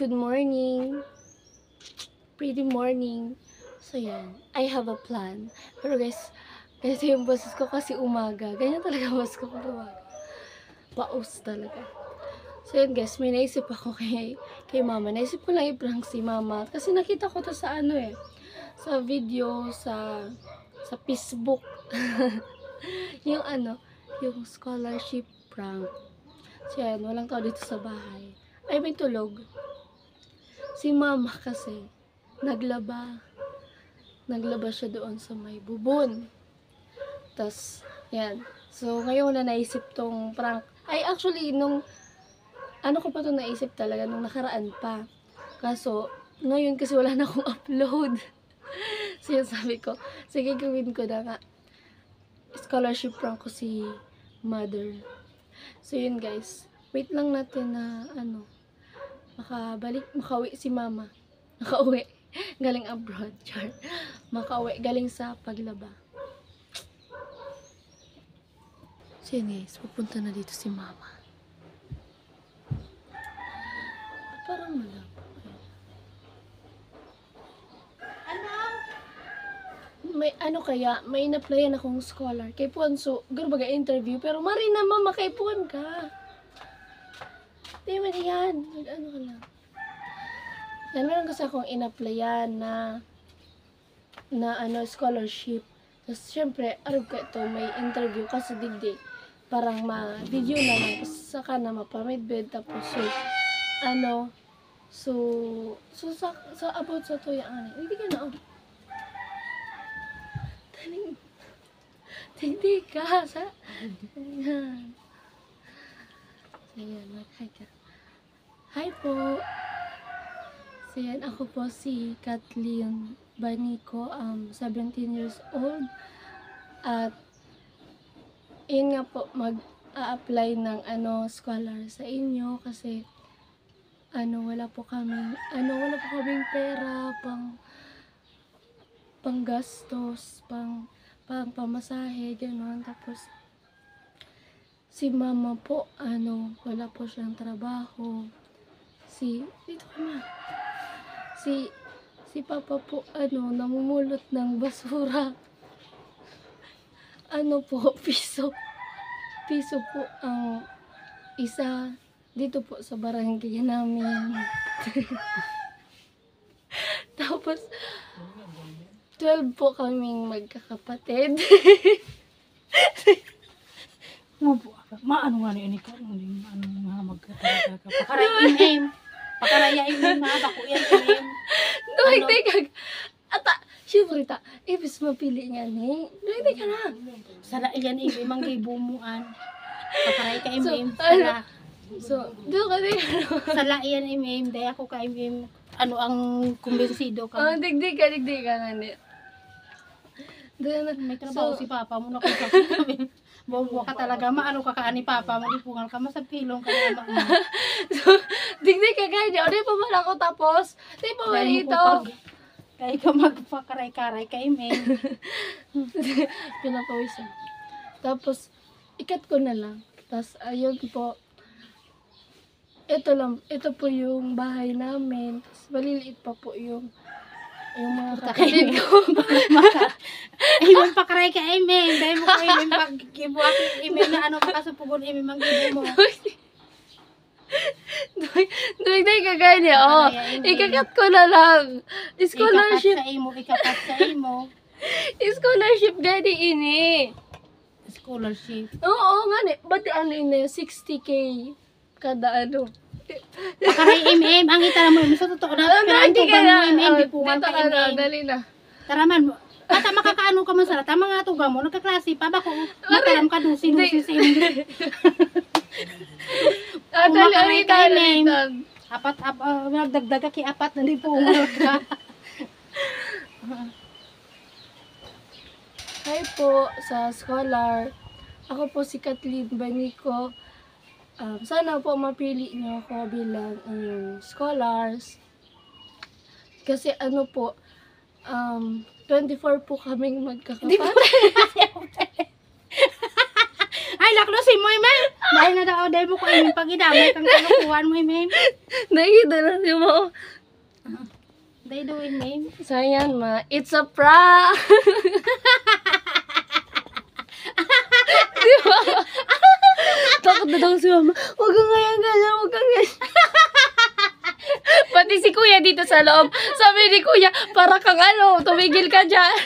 good morning. Pretty morning. So, yan. I have a plan. Pero guys, ganito yung boses ko kasi umaga. Ganyan talaga boses ko pag umaga. Paus talaga. So, yun guys, may naisip ako kay mama. Naisip ko lang i-prank si mama. Kasi nakita ko to sa ano eh. Sa video, sa Facebook. Yung ano, yung scholarship prank. So, yan, walang tao dito sa bahay. Ay, may tulog. Si mama kasi, naglaba siya doon sa may bubon. Tas, yan. So, ngayon na naisip tong prank. Ay, actually, nung, ano ko pa to naisip talaga, nung nakaraan pa. Kaso, ngayon kasi wala na akong upload. So, yun sabi ko, sige, gawin ko na nga. Scholarship prank ko si mother. So, yun guys. Wait lang natin na, ano, makauwi si mama. Makauwi. Galing abroad. Char. Makauwi. Galing sa paglaba. So yun guys, pupunta na dito si mama. Parang malabo. May in-applyan akong scholar. Kay Puan, so, baga interview. Pero mari na mama, kay Puan ka. Di man yan. Ano ka lang. Yan, meron kasi akong in-applyan na scholarship. Tapos, syempre, arog ka ito, may interview kasi digdi. Parang ma-video na lang. Tapos, saka na mapamidbed. Tapos, sa about sa to yung hindi ka na, hindi ka, ayan. Ayan, mag-hi ka. Hi po. So, yan, ako po si Kathleen Banico, 17 years old. At, yun nga po, mag-a-apply ng, scholar sa inyo kasi, wala po kaming pera, pang gastos, pang pamasahe, gano'n. Tapos, si mama po, wala po siyang trabaho. Dito ka na. Si papa po, namumulot ng basura. Piso po ang isa dito po sa barangay namin. Tapos, 12 po kaming magkakapatid. Maano nga ni ikaw, ano nga magkakapatid. Pakaraya imem ha, bako yan imem. Hindi ka. Siyempre ibis mapili nga ni. Hindi ka na. Sala yan imem, manggay bumuan. Pakaray ka imem, sala. So, doon ka din. Sala yan imem, daya ko ka imem. Ano ang kumbinsido ka? Digdig ka nga ni. May trabaho si papa mo na kung sabi. Bobo ka talaga, maano ka kaan ni papa mo, ipungal ka, masapilong ka naman. So, digdig ka ganyan. Di pa man ako tapos. Di pa man ito. Kaya ka magpakaray-karay ka imem. Pinapawisan. Tapos, ikat ko na lang. Tapos, ayun po. Ito po yung bahay namin. Tapos, maliliit pa po yung mga kapatid ko. Imem pakaray ka imem. Dahil mo ko imem pag-gibuak imem na makasupugon imem ang gibo mo. Duwig ka ganyan. Ikakat ko na lang. Scholarship. Ikakat sa imo. Scholarship gani ini. Scholarship. Oo nga ni. Ba't ini 60K kada Pakaray imem. Ang itara mo imem. Sa totoo na. Kailangan ko ba mo imem. Di pungan ka imem. Dali na. Taraman mo. Ata makakaano ka man sa tama nga tuga mo. Nagkaklase pa. Bako mataram ka dusi sa imem. Dali. Apat, nagdagdag ka apat na lipungan ka. Hi po sa scholar. Ako po si Kathleen Banico. Sana po mapili niyo ako bilang inyong scholars. Kasi 24 po kaming magkakapatid. Ay, laklo si Moy man. Dahil na daw, dahil mo ko imim pag idamay kang kalukuhan mo imim. Nakita na siya mo. Dahil do imim. So, ayan ma. It's a prank! Di ba? Takot na daw si mama. Huwag kang ganyan, huwag kang ganyan. Pati si kuya dito sa loob. Sabi ni kuya, para kang tumigil ka dyan.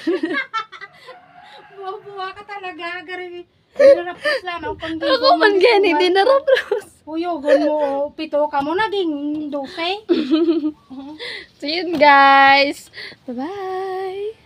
Buwa ka talaga. Gari, dinarapos lang ang panggibo. Ako man gani, dinarapos. Huyogon mo, pito ka mo, naging 12. So yun guys. Bye-bye.